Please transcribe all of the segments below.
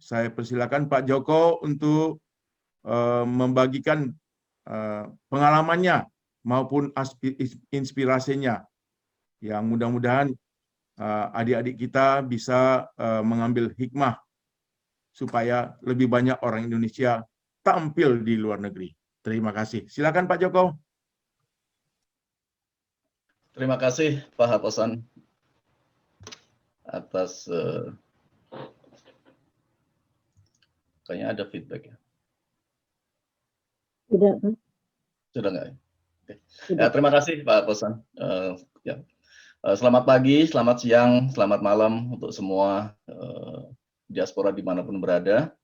saya persilakan Pak Joko untuk membagikan pengalamannya maupun inspirasinya, yang mudah-mudahan adik-adik kita bisa mengambil hikmah supaya lebih banyak orang Indonesia tampil di luar negeri. Terima kasih. Silakan Pak Joko. Terima kasih Pak Haposan atas kayaknya ada feedback ya. Tidak, Pak. Sudah nggak ya? Oke. Tidak. Ya, terima kasih Pak Haposan. Ya. Selamat pagi, selamat siang, selamat malam untuk semua diaspora dimanapun berada.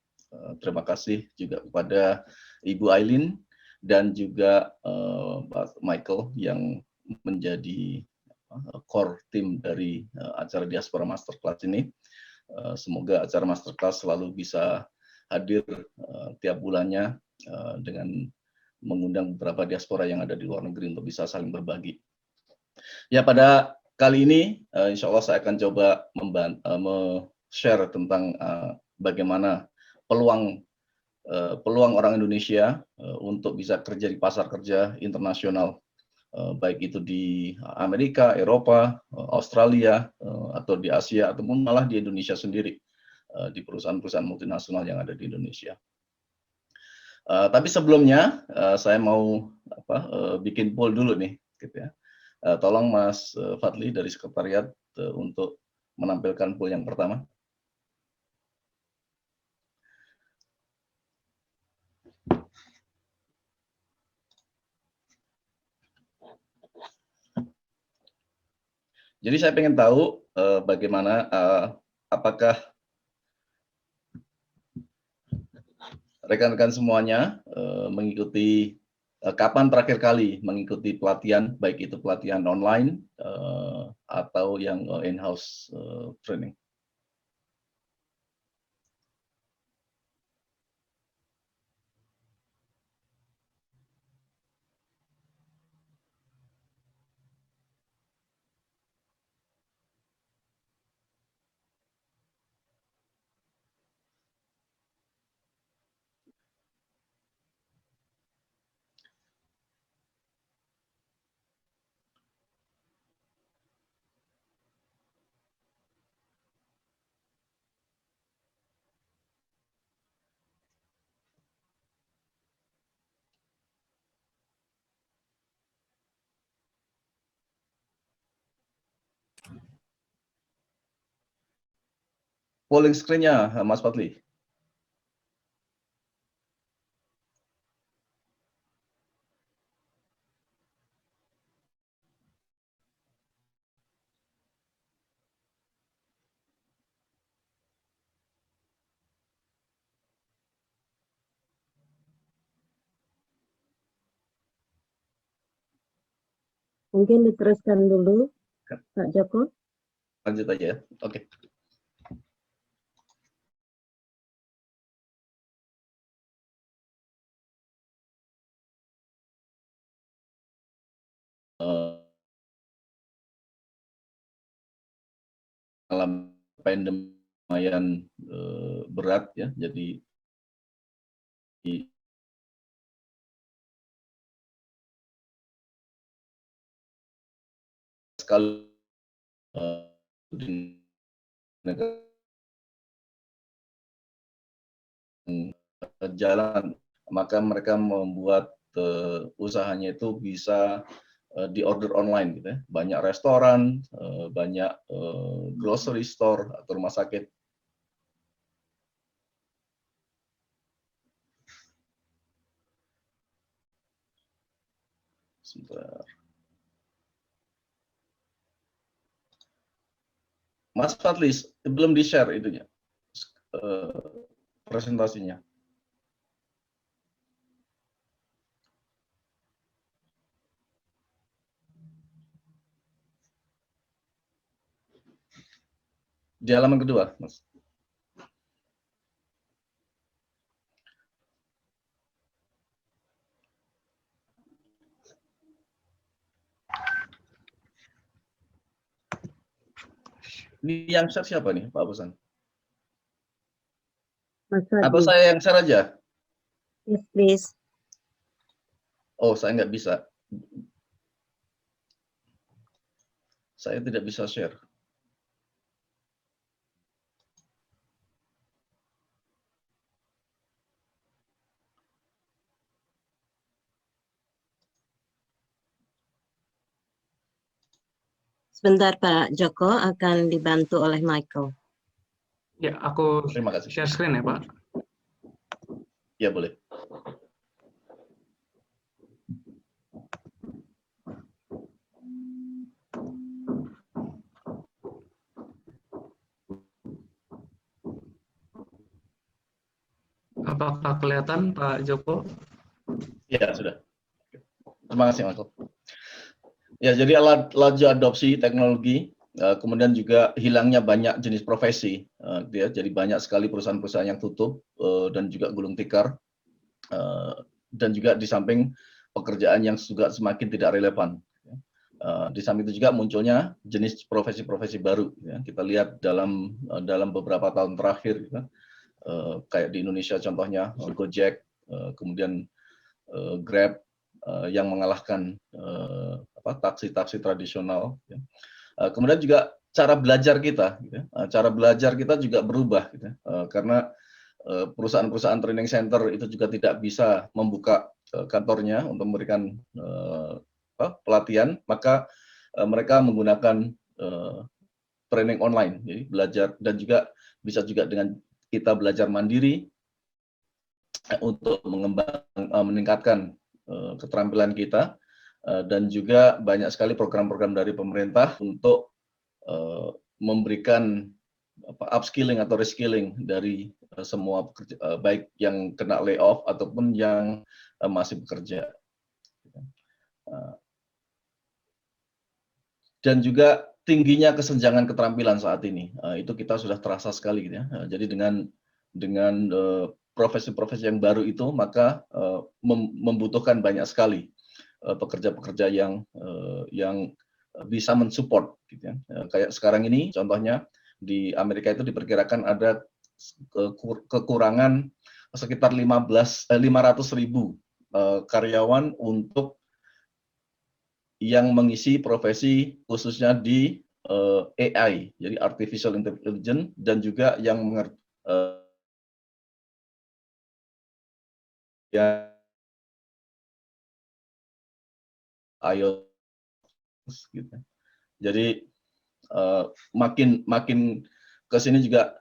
Terima kasih juga kepada Ibu Aileen dan juga Pak Michael yang menjadi core tim dari acara Diaspora Masterclass ini. Semoga acara Masterclass selalu bisa hadir tiap bulannya dengan mengundang beberapa diaspora yang ada di luar negeri untuk bisa saling berbagi. Ya, pada kali ini insya Allah saya akan coba share tentang bagaimana peluang orang Indonesia untuk bisa kerja di pasar kerja internasional, baik itu di Amerika, Eropa, Australia, atau di Asia, ataupun malah di Indonesia sendiri, di perusahaan-perusahaan multinasional yang ada di Indonesia. Tapi sebelumnya saya mau bikin poll dulu nih, gitu ya. Tolong Mas Fadli dari sekretariat untuk menampilkan poll yang pertama. Jadi saya ingin tahu bagaimana, apakah rekan-rekan semuanya mengikuti, kapan terakhir kali mengikuti pelatihan, baik itu pelatihan online atau yang in-house training. Polling screen-nya, Mas Fadli. Mungkin diteruskan dulu, Pak Joko. Lanjut aja ya. Oke. Dalam pandemi lumayan berat ya, jadi sekali di negara jalan, maka mereka membuat usahanya itu bisa di order online gitu ya. Banyak restoran, banyak grocery store atau rumah sakit. Sebentar. Mas Fadli, belum di-share itunya, presentasinya. Di halaman kedua, Mas. Ini yang share siapa nih, Pak Busan? Mas Atau Fadli. saya yang share aja? Yes, please. Oh, saya nggak bisa. Saya tidak bisa share. Sebentar Pak Joko akan dibantu oleh Michael. Ya, aku Terima kasih. share screen ya, Pak. Ya, boleh. Apakah kelihatan Pak Joko? Ya, sudah. Terima kasih, Michael. Ya, jadi laju adopsi teknologi, kemudian juga hilangnya banyak jenis profesi. Jadi banyak sekali perusahaan-perusahaan yang tutup dan juga gulung tikar. Dan juga di samping pekerjaan yang juga semakin tidak relevan. Di samping itu juga munculnya jenis profesi-profesi baru. Ya. Kita lihat dalam beberapa tahun terakhir, ya. Kayak di Indonesia contohnya Gojek, kemudian Grab yang mengalahkan taksi-taksi tradisional. Ya. Kemudian juga cara belajar kita, gitu. Cara belajar kita juga berubah, gitu. Karena perusahaan-perusahaan training center itu juga tidak bisa membuka kantornya untuk memberikan pelatihan, maka mereka menggunakan training online, jadi belajar, dan juga bisa juga dengan kita belajar mandiri untuk meningkatkan keterampilan kita, dan juga banyak sekali program-program dari pemerintah untuk memberikan upskilling atau reskilling dari semua pekerja, baik yang kena layoff ataupun yang masih bekerja. Dan juga tingginya kesenjangan keterampilan saat ini, itu kita sudah terasa sekali, gitu ya. Jadi dengan profesi-profesi yang baru itu, maka membutuhkan banyak sekali pekerja-pekerja yang bisa mensupport, gitu ya. Kayak sekarang ini, contohnya di Amerika itu diperkirakan ada kekurangan sekitar 500.000 karyawan untuk yang mengisi profesi khususnya di AI, jadi artificial intelligence, dan juga yang mengerti IoT, gitu. Jadi makin ke sini juga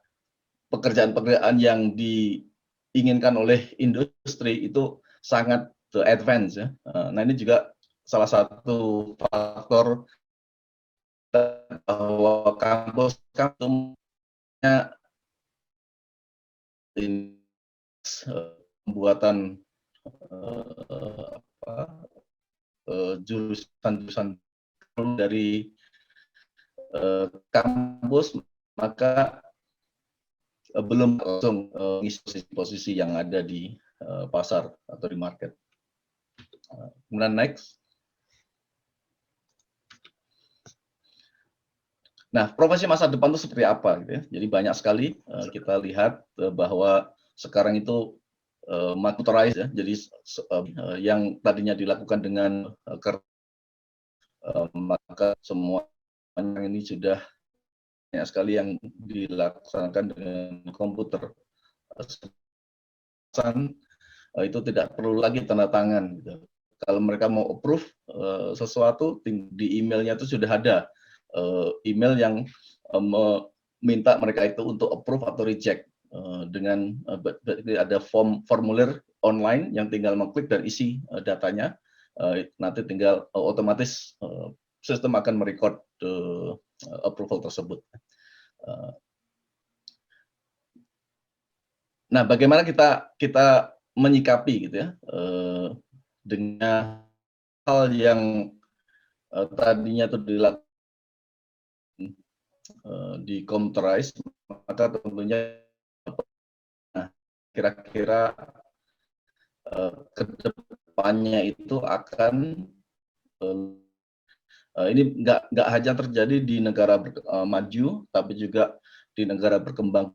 pekerjaan-pekerjaan yang diinginkan oleh industri itu sangat advance, ya. Nah, ini juga salah satu faktor bahwa kampus pembuatan jurusan-jurusan dari kampus, maka belum langsung mengisi posisi yang ada di pasar atau di market. Kemudian next. Nah, profesi masa depan itu seperti apa, gitu ya? Jadi banyak sekali kita lihat bahwa sekarang itu motorized, ya. Jadi yang tadinya dilakukan dengan maka semua ini sudah banyak sekali yang dilaksanakan dengan komputer. Itu tidak perlu lagi tanda tangan, gitu. Kalau mereka mau approve sesuatu di emailnya itu sudah ada email yang meminta mereka itu untuk approve atau reject, dengan ada formulir online yang tinggal mengklik dan isi datanya, nanti tinggal otomatis sistem akan merecord approval tersebut. Nah, bagaimana kita menyikapi, gitu ya, dengan hal yang tadinya itu dilakukan di computerized, maka tentunya kira-kira ke depannya itu akan ini nggak hanya terjadi di negara maju, tapi juga di negara berkembang.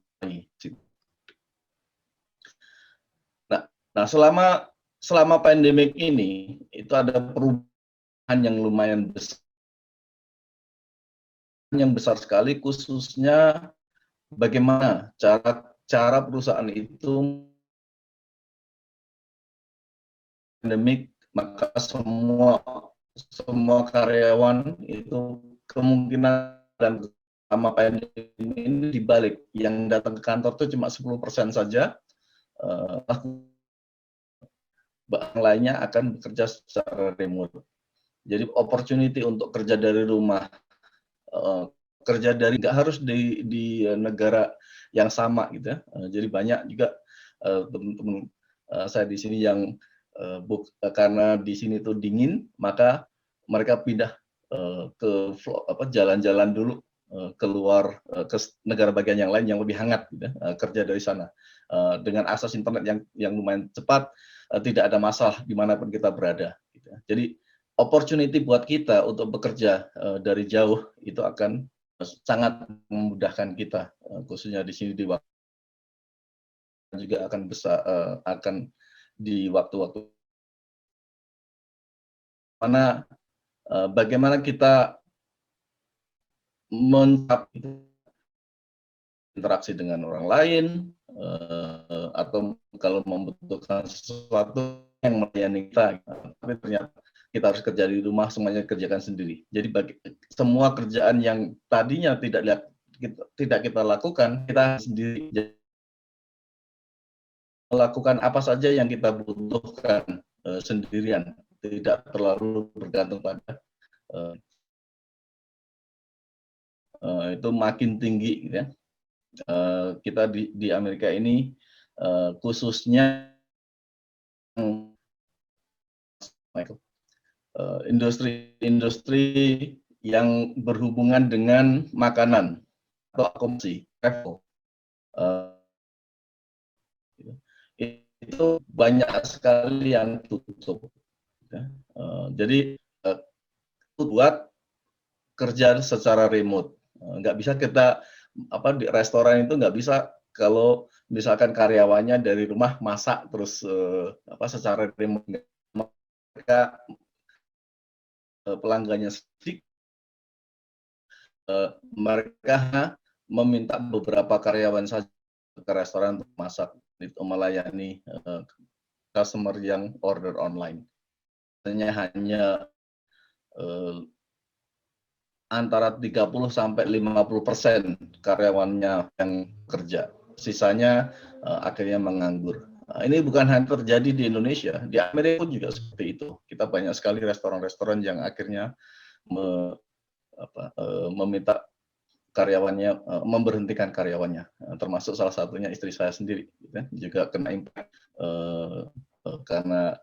Nah, selama pandemik ini itu ada perubahan yang lumayan besar sekali, khususnya bagaimana cara perusahaan itu pandemik, maka semua karyawan itu kemungkinan dan sama pandemi ini dibalik, yang datang ke kantor itu cuma 10% saja, yang lainnya akan bekerja secara remote. Jadi opportunity untuk kerja dari rumah, kerja dari nggak harus di negara yang sama gitu ya. Jadi banyak juga teman-teman saya di sini yang karena di sini tuh dingin, maka mereka pindah ke jalan-jalan dulu keluar ke negara bagian yang lain yang lebih hangat gitu, kerja dari sana dengan akses internet yang lumayan cepat, tidak ada masalah dimanapun kita berada gitu. Jadi opportunity buat kita untuk bekerja dari jauh itu akan sangat memudahkan kita, khususnya di sini di waktu juga akan besar, akan di waktu-waktu mana bagaimana kita interaksi dengan orang lain, atau kalau membutuhkan sesuatu yang melayani kita, tapi ternyata kita harus kerja di rumah, semuanya kerjakan sendiri. Jadi semua kerjaan yang tadinya tidak kita lakukan, kita sendiri melakukan apa saja yang kita butuhkan sendirian, tidak terlalu bergantung pada itu makin tinggi gitu ya. Kita di Amerika ini khususnya industri yang berhubungan dengan makanan atau akomodasi, travel, itu banyak sekali yang tutup. Jadi buat kerja secara remote, nggak bisa kita di restoran itu nggak bisa kalau misalkan karyawannya dari rumah masak terus secara remote, mereka pelanggannya sedikit, mereka meminta beberapa karyawan saja ke restoran untuk masak, itu melayani customer yang order online. Hanya antara 30 sampai 50% karyawannya yang kerja, sisanya akhirnya menganggur. Ini bukan hanya terjadi di Indonesia, di Amerika pun juga seperti itu. Kita banyak sekali restoran-restoran yang akhirnya meminta karyawannya, memberhentikan karyawannya, termasuk salah satunya istri saya sendiri, juga kena impact karena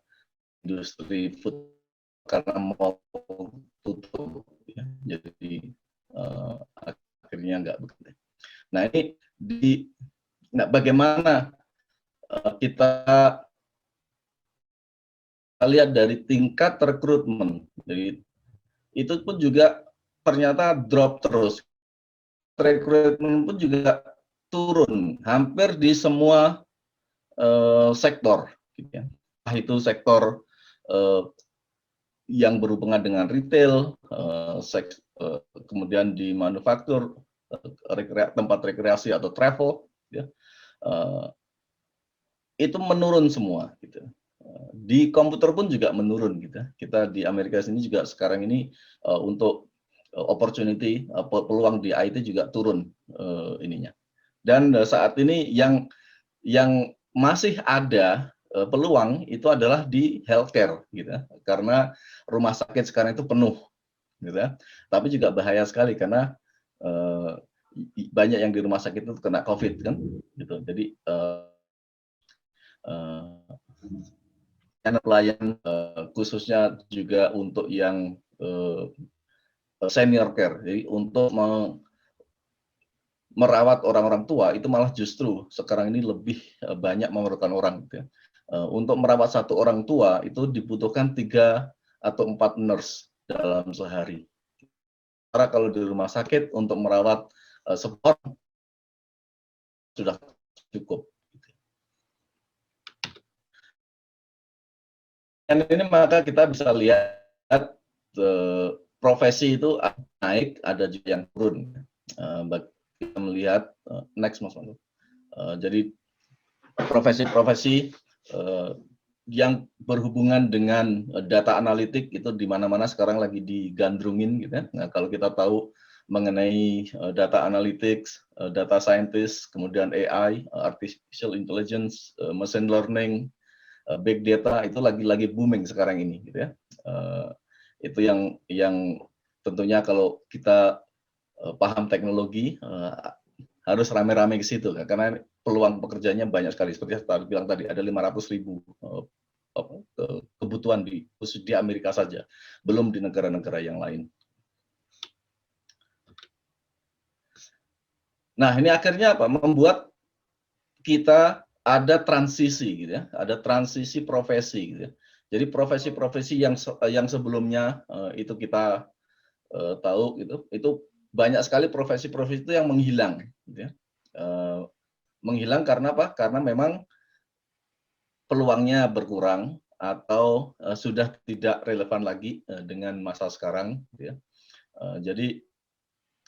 industri food, karena mau tutup, ya. Jadi akhirnya nggak bekerja. Nah ini bagaimana kita lihat dari tingkat rekrutmen, jadi itu pun juga ternyata drop terus. Rekrutmen pun juga turun hampir di semua sektor, gitu ya. Itu sektor yang berhubungan dengan retail, kemudian di manufaktur, tempat rekreasi atau travel, ya, itu menurun semua, gitu. Di komputer pun juga menurun, gitu. Kita di Amerika sini juga sekarang ini untuk opportunity, peluang di IT juga turun ininya. Dan saat ini yang masih ada peluang itu adalah di healthcare, gitu, karena rumah sakit sekarang itu penuh, gitu. Tapi juga bahaya sekali karena banyak yang di rumah sakit itu kena COVID, kan, gitu. Jadi pelayan khususnya juga untuk yang senior care, jadi untuk merawat orang-orang tua itu malah justru sekarang ini lebih banyak memerlukan orang, gitu ya. Untuk merawat satu orang tua itu dibutuhkan 3 atau 4 nurse dalam sehari. Karena kalau di rumah sakit untuk merawat support sudah cukup. ini maka kita bisa lihat profesi itu naik, ada juga yang turun. Kita melihat next Mas Manu. Jadi profesi-profesi yang berhubungan dengan data analitik itu di mana-mana sekarang lagi digandrungin gitu ya. Nah, kalau kita tahu mengenai data analytics, data scientist, kemudian AI, artificial intelligence, machine learning, big data itu lagi booming sekarang ini gitu ya. Itu yang tentunya kalau kita paham teknologi harus rame-rame ke situ karena peluang pekerjaannya banyak sekali. Seperti saya bilang tadi ada 500.000 kebutuhan khusus di Amerika saja, belum di negara-negara yang lain. Nah, ini akhirnya apa? Membuat kita ada transisi gitu ya, ada transisi profesi gitu ya. Jadi profesi-profesi yang sebelumnya itu kita tahu gitu, itu banyak sekali profesi-profesi itu yang menghilang gitu ya. Menghilang karena apa? Karena memang peluangnya berkurang atau sudah tidak relevan lagi dengan masa sekarang gitu ya. Jadi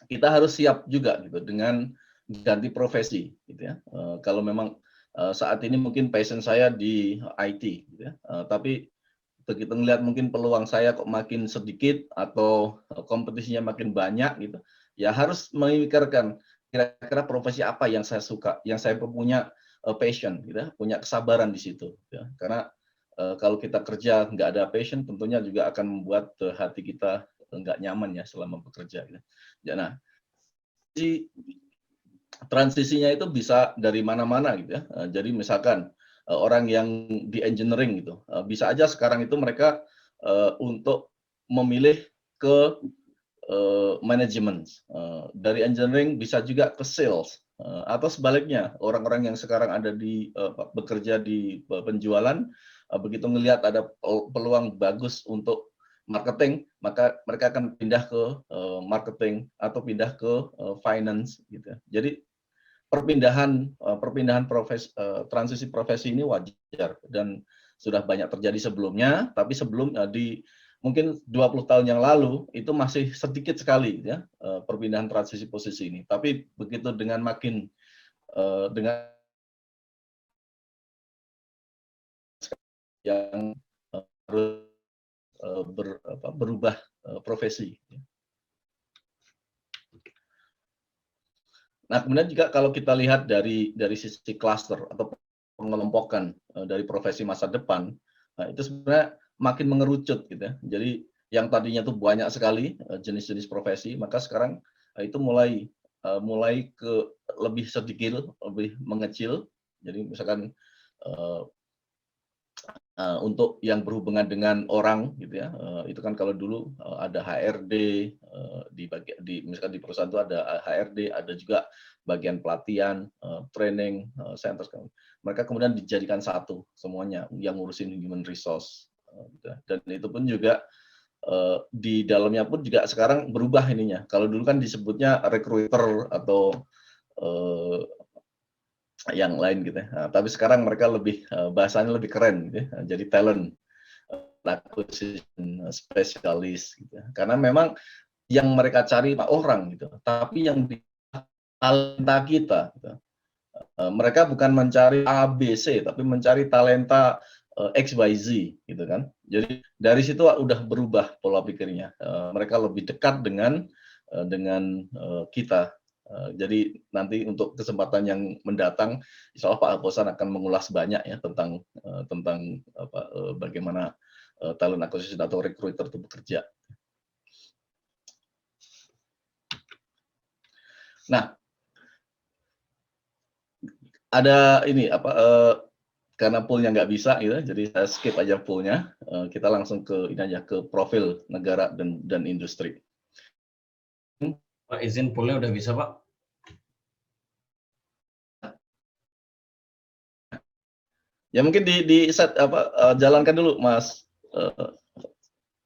kita harus siap juga gitu dengan ganti profesi gitu ya. Kalau memang saat ini mungkin passion saya di IT gitu ya. Tapi begitu melihat mungkin peluang saya kok makin sedikit atau kompetisinya makin banyak gitu, ya harus memikirkan kira-kira profesi apa yang saya suka, yang saya punya passion gitu ya, punya kesabaran di situ ya. Karena kalau kita kerja nggak ada passion tentunya juga akan membuat hati kita nggak nyaman ya selama bekerja gitu. Ya, nah, transisinya itu bisa dari mana-mana gitu ya. Jadi misalkan orang yang di engineering gitu, bisa aja sekarang itu mereka untuk memilih ke manajemen. Dari engineering bisa juga ke sales atau sebaliknya orang-orang yang sekarang ada di bekerja di penjualan begitu melihat ada peluang bagus untuk marketing, maka mereka akan pindah ke marketing atau pindah ke finance gitu. Jadi perpindahan profesi, transisi profesi ini wajar dan sudah banyak terjadi sebelumnya, tapi sebelum di mungkin 20 tahun yang lalu itu masih sedikit sekali ya perpindahan transisi posisi ini. Tapi begitu dengan makin dengan yang harus berubah profesi. Nah, kemudian juga kalau kita lihat dari sisi cluster atau pengelompokan dari profesi masa depan, nah, itu sebenarnya makin mengerucut gitu ya. Jadi yang tadinya tuh banyak sekali jenis-jenis profesi, maka sekarang itu mulai ke lebih sedikit, lebih mengecil. Jadi misalkan untuk yang berhubungan dengan orang gitu ya, itu kan kalau dulu ada HRD misalkan di perusahaan itu ada HRD, ada juga bagian pelatihan, training center. Mereka kemudian dijadikan satu semuanya yang ngurusin human resource, dan itu pun juga di dalamnya pun juga sekarang berubah ininya. Kalau dulu kan disebutnya recruiter atau yang lain gitu ya. Nah, tapi sekarang mereka lebih bahasanya lebih keren gitu ya. Jadi talent acquisition specialist gitu ya. Karena memang yang mereka cari orang gitu, tapi yang di talenta kita gitu. Mereka bukan mencari A, B, C, tapi mencari talenta X, Y, Z gitu kan. Jadi dari situ udah berubah pola pikirnya. Mereka lebih dekat dengan kita. Jadi nanti untuk kesempatan yang mendatang, insya Allah Pak Alposan akan mengulas banyak ya tentang bagaimana talent acquisition atau recruiter itu bekerja. Nah, ada ini karena poolnya nggak bisa gitu, jadi saya skip aja poolnya. Kita langsung ke ini aja ke profil negara dan industri. Pak, izin poolnya udah bisa Pak? Ya mungkin di set jalankan dulu Mas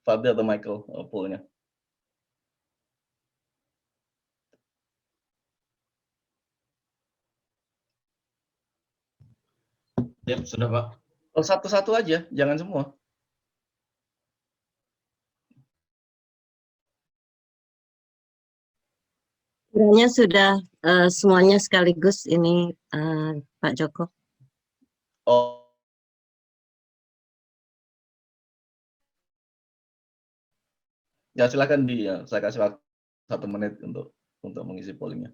Fadli atau Michael poolnya. Ya, sudah Pak. Oh, satu-satu aja, jangan semua. Kiranya sudah semuanya sekaligus ini Pak Joko. Oh, ya silakan saya kasih waktu 1 menit untuk mengisi pollingnya.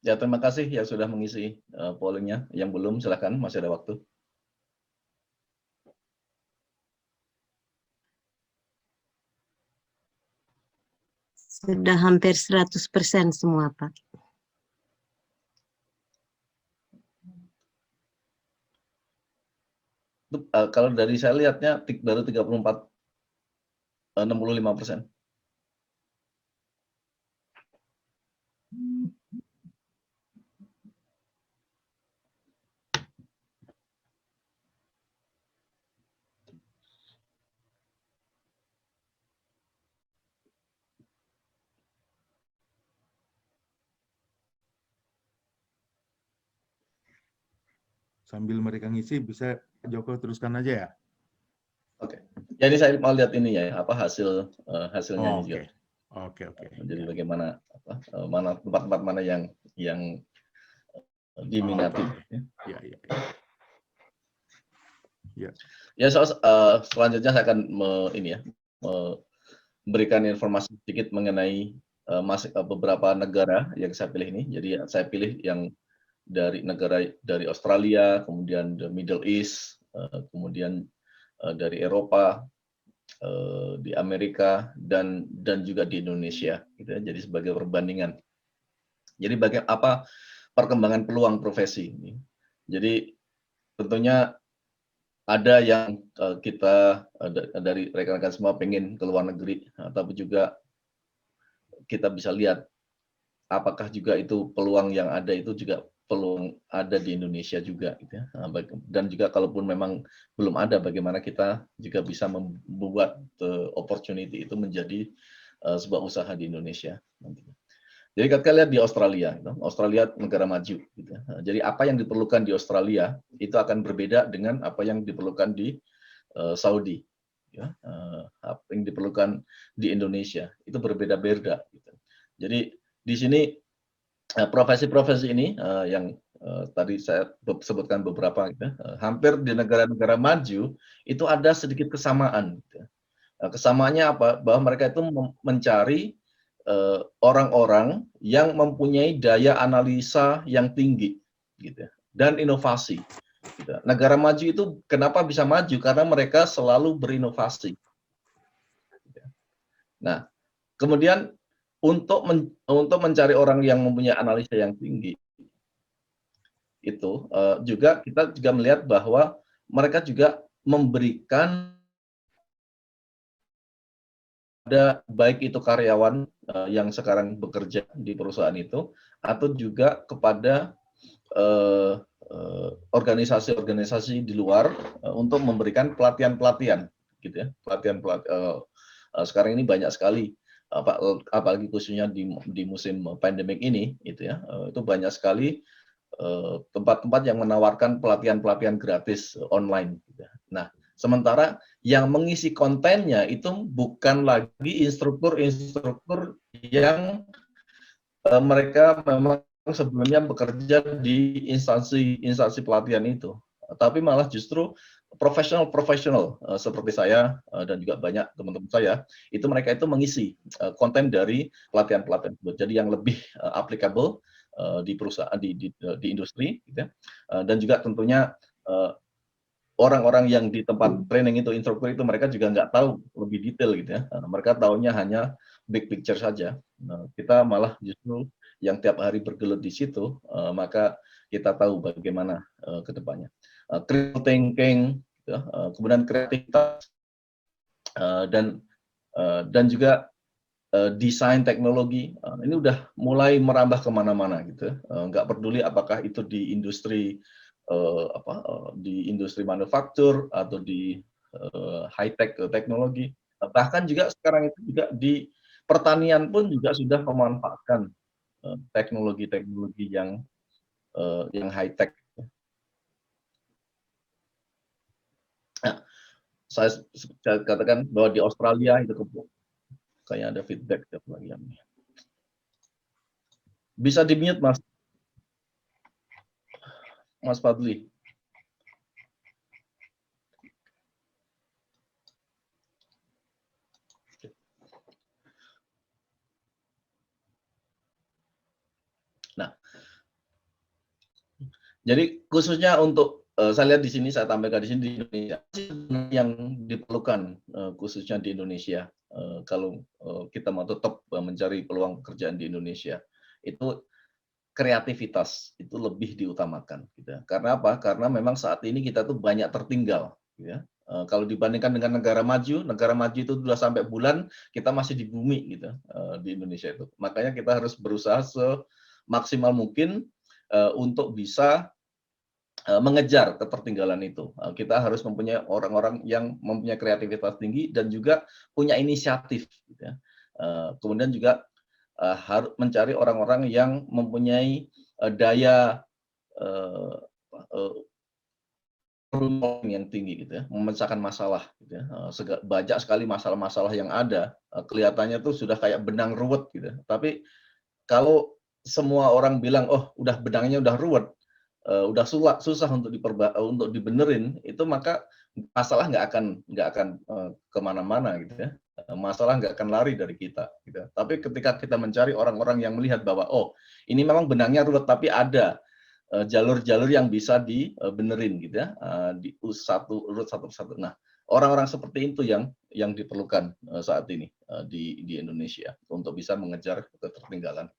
Ya, terima kasih yang sudah mengisi pollingnya. Yang belum, silakan, masih ada waktu. Sudah hampir 100% semua, Pak. Kalau dari saya lihatnya baru 65%. Sambil mereka ngisi, bisa Joko teruskan aja ya? Oke. Jadi saya mau lihat ini ya, apa hasilnya Oh, ini juga. Oke. Jadi bagaimana mana tempat-tempat mana yang diminati. Ya, selanjutnya saya akan memberikan informasi sedikit mengenai beberapa negara yang saya pilih ini. Jadi saya pilih yang dari Australia, kemudian the Middle East, kemudian dari Eropa, di Amerika, dan juga di Indonesia, gitu ya. Jadi sebagai perbandingan. Jadi apa perkembangan peluang profesi ini. Jadi tentunya ada yang kita dari rekan-rekan semua pengen ke luar negeri, tapi juga kita bisa lihat apakah juga itu peluang yang ada itu juga peluang ada di Indonesia juga, gitu ya. Dan juga kalaupun memang belum ada, bagaimana kita juga bisa membuat opportunity itu menjadi sebuah usaha di Indonesia nantinya. Jadi kita lihat di Australia, gitu. Australia negara maju, gitu ya. Jadi apa yang diperlukan di Australia itu akan berbeda dengan apa yang diperlukan di Saudi, ya. Apa yang diperlukan di Indonesia itu berbeda-beda, gitu. Jadi di sini profesi-profesi ini yang tadi saya sebutkan beberapa, gitu, hampir di negara-negara maju itu ada sedikit kesamaan, gitu. Kesamaannya apa? Bahwa mereka itu mencari orang-orang yang mempunyai daya analisa yang tinggi, gitu, dan inovasi. Gitu. Negara maju itu kenapa bisa maju? Karena mereka selalu berinovasi. Nah, kemudian untuk mencari orang yang mempunyai analisa yang tinggi, itu juga kita juga melihat bahwa mereka juga memberikan ada baik itu karyawan yang sekarang bekerja di perusahaan itu, atau juga kepada organisasi-organisasi di luar untuk memberikan pelatihan-pelatihan, gitu ya. Sekarang ini banyak sekali, apalagi khususnya di musim pandemik ini, gitu ya. Itu banyak sekali tempat-tempat yang menawarkan pelatihan-pelatihan gratis online, gitu ya. Nah, sementara yang mengisi kontennya itu bukan lagi instruktur-instruktur yang mereka memang sebelumnya bekerja di instansi pelatihan itu, tapi malah justru profesional seperti saya dan juga banyak teman-teman saya, itu mereka itu mengisi konten dari pelatihan-pelatihan tersebut. Jadi yang lebih applicable di perusahaan, di industri, gitu ya. Dan juga tentunya orang-orang yang di tempat training itu, instruktur itu, mereka juga nggak tahu lebih detail, gitu ya. Mereka tahunya hanya big picture saja. Kita malah justru yang tiap hari bergelut di situ, maka kita tahu bagaimana ke depannya. Critical thinking, gitu, kemudian kreativitas, dan juga desain teknologi, ini udah mulai merambah kemana-mana, gitu. Nggak peduli apakah itu di industri di industri manufaktur atau di high tech teknologi. Bahkan juga sekarang itu juga di pertanian pun juga sudah memanfaatkan teknologi-teknologi yang high tech. Nah, saya katakan bahwa di Australia itu kayak ada feedback tiap lagi. Bisa di-mute, Mas Fadli. Nah, jadi khususnya untuk saya lihat di sini, saya tampilkan di sini di Indonesia yang diperlukan khususnya di Indonesia kalau kita mau tetap mencari peluang pekerjaan di Indonesia itu kreativitas itu lebih diutamakan, gitu ya. Karena apa? Karena memang saat ini kita tuh banyak tertinggal, gitu ya. Kalau dibandingkan dengan negara maju itu sudah sampai bulan kita masih di bumi, gitu, di Indonesia itu. Makanya kita harus berusaha semaksimal mungkin untuk bisa mengejar ketertinggalan itu. Kita harus mempunyai orang-orang yang mempunyai kreativitas tinggi dan juga punya inisiatif, gitu ya. Kemudian juga harus mencari orang-orang yang mempunyai daya yang tinggi, gitu ya, memecahkan masalah, gitu ya. Banyak sekali masalah-masalah yang ada, kelihatannya tuh sudah kayak benang ruwet, gitu. Tapi kalau semua orang bilang, oh, benangnya udah ruwet, udah susah untuk dibenerin, itu maka masalah nggak akan kemana-mana, gitu ya. Masalah nggak akan lari dari kita, gitu. Tapi ketika kita mencari orang-orang yang melihat bahwa oh ini memang benangnya ruwet tapi ada jalur-jalur yang bisa dibenerin, gitu ya, urut satu persatu. Nah, orang-orang seperti itu yang diperlukan saat ini di Indonesia untuk bisa mengejar ketertinggalan.